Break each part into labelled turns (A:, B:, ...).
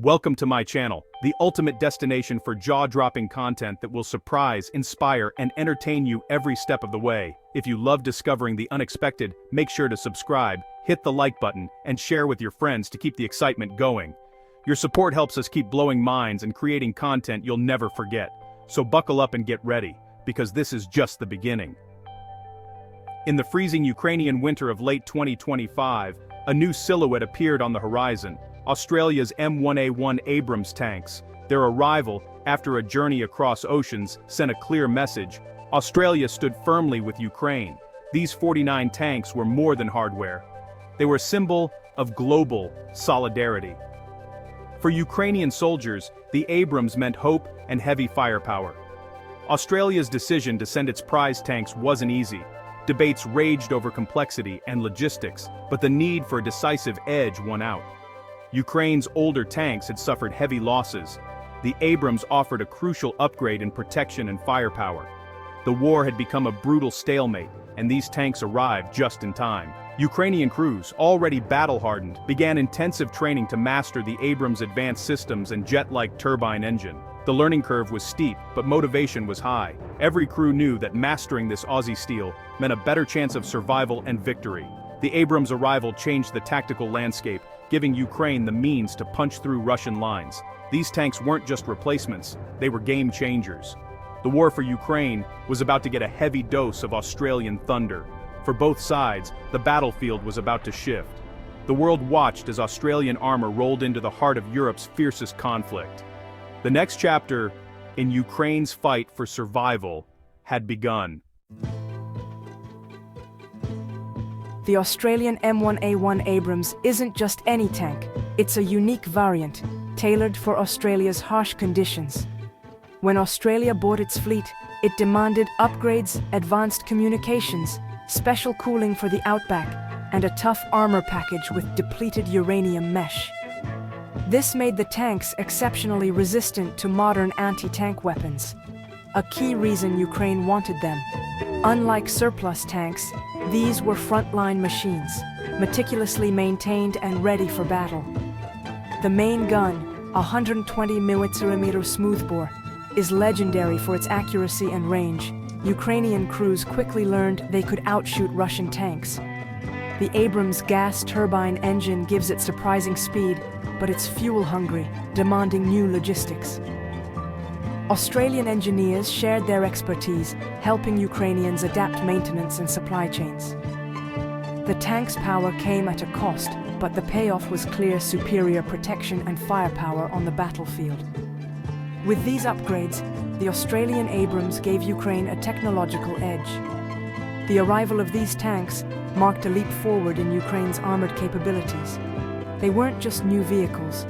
A: Welcome to my channel, the ultimate destination for jaw-dropping content that will surprise, inspire, and entertain you every step of the way. If you love discovering the unexpected, make sure to subscribe, hit the like button, and share with your friends to keep the excitement going. Your support helps us keep blowing minds and creating content you'll never forget. So buckle up and get ready, because this is just the beginning. In the freezing Ukrainian winter of late 2025, a new silhouette appeared on the horizon: Australia's M1A1 Abrams tanks. Their arrival, after a journey across oceans, sent a clear message. Australia stood firmly with Ukraine. These 49 tanks were more than hardware. They were a symbol of global solidarity. For Ukrainian soldiers, the Abrams meant hope and heavy firepower. Australia's decision to send its prize tanks wasn't easy. Debates raged over complexity and logistics, but the need for a decisive edge won out. Ukraine's older tanks had suffered heavy losses. The Abrams offered a crucial upgrade in protection and firepower. The war had become a brutal stalemate, and these tanks arrived just in time. Ukrainian crews, already battle-hardened, began intensive training to master the Abrams' advanced systems and jet-like turbine engine. The learning curve was steep, but motivation was high. Every crew knew that mastering this Aussie steel meant a better chance of survival and victory. The Abrams' arrival changed the tactical landscape, giving Ukraine the means to punch through Russian lines. These tanks weren't just replacements, they were game changers. The war for Ukraine was about to get a heavy dose of Australian thunder. For both sides, the battlefield was about to shift. The world watched as Australian armor rolled into the heart of Europe's fiercest conflict. The next chapter in Ukraine's fight for survival had begun.
B: The Australian M1A1 Abrams isn't just any tank, it's a unique variant, tailored for Australia's harsh conditions. When Australia bought its fleet, it demanded upgrades, advanced communications, special cooling for the outback, and a tough armor package with depleted uranium mesh. This made the tanks exceptionally resistant to modern anti-tank weapons, a key reason Ukraine wanted them. Unlike surplus tanks, these were frontline machines, meticulously maintained and ready for battle. The main gun, a 120mm smoothbore, is legendary for its accuracy and range. Ukrainian crews quickly learned they could outshoot Russian tanks. The Abrams gas turbine engine gives it surprising speed, but it's fuel-hungry, demanding new logistics. Australian engineers shared their expertise, helping Ukrainians adapt maintenance and supply chains. The tank's power came at a cost, but the payoff was clear: superior protection and firepower on the battlefield. With these upgrades, the Australian Abrams gave Ukraine a technological edge. The arrival of these tanks marked a leap forward in Ukraine's armored capabilities. They weren't just new vehicles,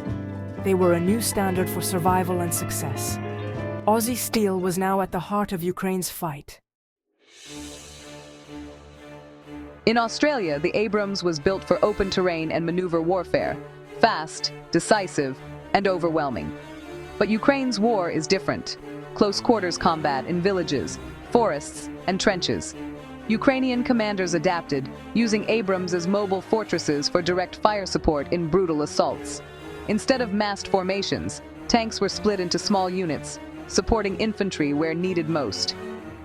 B: they were a new standard for survival and success. Aussie steel was now at the heart of Ukraine's fight.
C: In Australia, the Abrams was built for open terrain and maneuver warfare, fast, decisive, and overwhelming. But Ukraine's war is different: close quarters combat in villages, forests, and trenches. Ukrainian commanders adapted, using Abrams as mobile fortresses for direct fire support in brutal assaults. Instead of massed formations, tanks were split into small units, supporting infantry where needed most.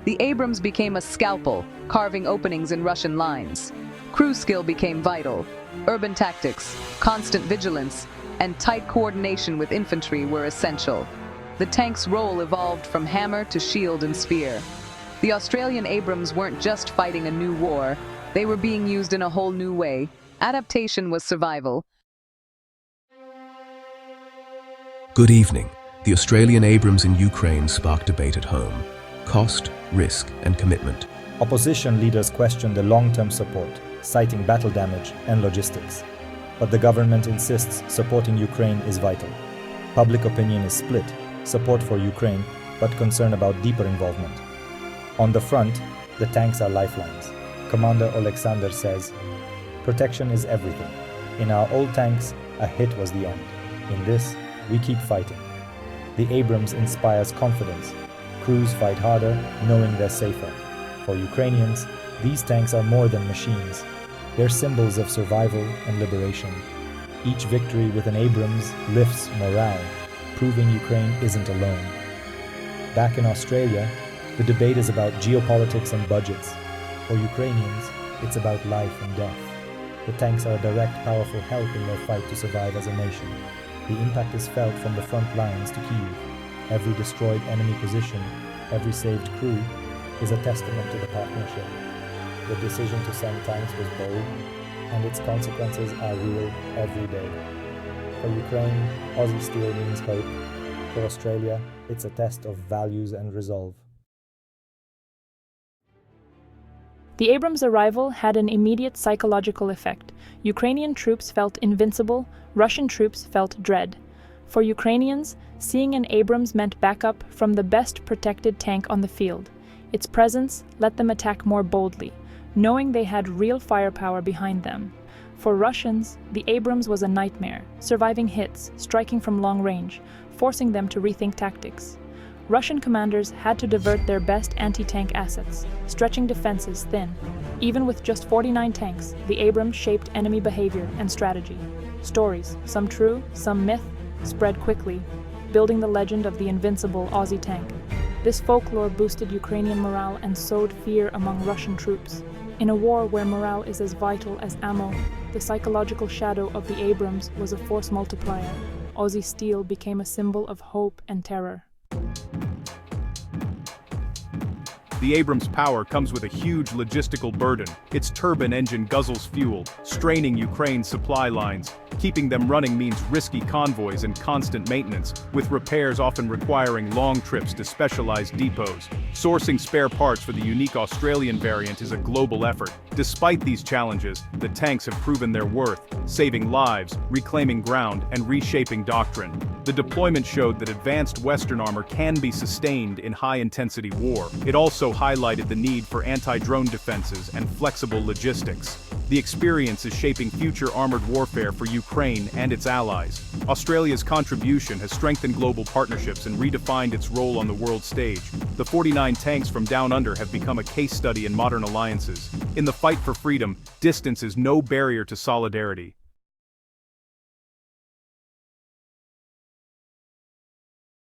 C: The Abrams became a scalpel, carving openings in Russian lines. Crew skill became vital. Urban tactics, constant vigilance, and tight coordination with infantry were essential. The tank's role evolved from hammer to shield and spear. The Australian Abrams weren't just fighting a new war, they were being used in a whole new way. Adaptation was survival.
D: Good evening. The Australian Abrams in Ukraine sparked debate at home. Cost, risk, and commitment.
E: Opposition leaders questioned the long-term support, citing battle damage and logistics. But the government insists supporting Ukraine is vital. Public opinion is split: support for Ukraine, but concern about deeper involvement. On the front, the tanks are lifelines. Commander Alexander says, "Protection is everything. In our old tanks, a hit was the end. In this, we keep fighting." The Abrams inspires confidence. Crews fight harder, knowing they're safer. For Ukrainians, these tanks are more than machines. They're symbols of survival and liberation. Each victory with an Abrams lifts morale, proving Ukraine isn't alone. Back in Australia, the debate is about geopolitics and budgets. For Ukrainians, it's about life and death. The tanks are a direct, powerful help in their fight to survive as a nation. The impact is felt from the front lines to Kyiv. Every destroyed enemy position, every saved crew, is a testament to the partnership. The decision to send tanks was bold, and its consequences are real every day. For Ukraine, Aussie steel means hope. For Australia, it's a test of values and resolve.
F: The Abrams' arrival had an immediate psychological effect. Ukrainian troops felt invincible, Russian troops felt dread. For Ukrainians, seeing an Abrams meant backup from the best protected tank on the field. Its presence let them attack more boldly, knowing they had real firepower behind them. For Russians, the Abrams was a nightmare, surviving hits, striking from long range, forcing them to rethink tactics. Russian commanders had to divert their best anti-tank assets, stretching defenses thin. Even with just 49 tanks, the Abrams shaped enemy behavior and strategy. Stories, some true, some myth, spread quickly, building the legend of the invincible Aussie tank. This folklore boosted Ukrainian morale and sowed fear among Russian troops. In a war where morale is as vital as ammo, the psychological shadow of the Abrams was a force multiplier. Aussie steel became a symbol of hope and terror.
A: The Abrams' power comes with a huge logistical burden. Its turbine engine guzzles fuel, straining Ukraine's supply lines. Keeping them running means risky convoys and constant maintenance, with repairs often requiring long trips to specialized depots. Sourcing spare parts for the unique Australian variant is a global effort. Despite these challenges, the tanks have proven their worth, saving lives, reclaiming ground, and reshaping doctrine. The deployment showed that advanced Western armor can be sustained in high-intensity war. It also highlighted the need for anti-drone defenses and flexible logistics. The experience is shaping future armored warfare for Ukraine and its allies. Australia's contribution has strengthened global partnerships and redefined its role on the world stage. The 49 tanks from Down Under have become a case study in modern alliances. In the fight for freedom, distance is no barrier to solidarity.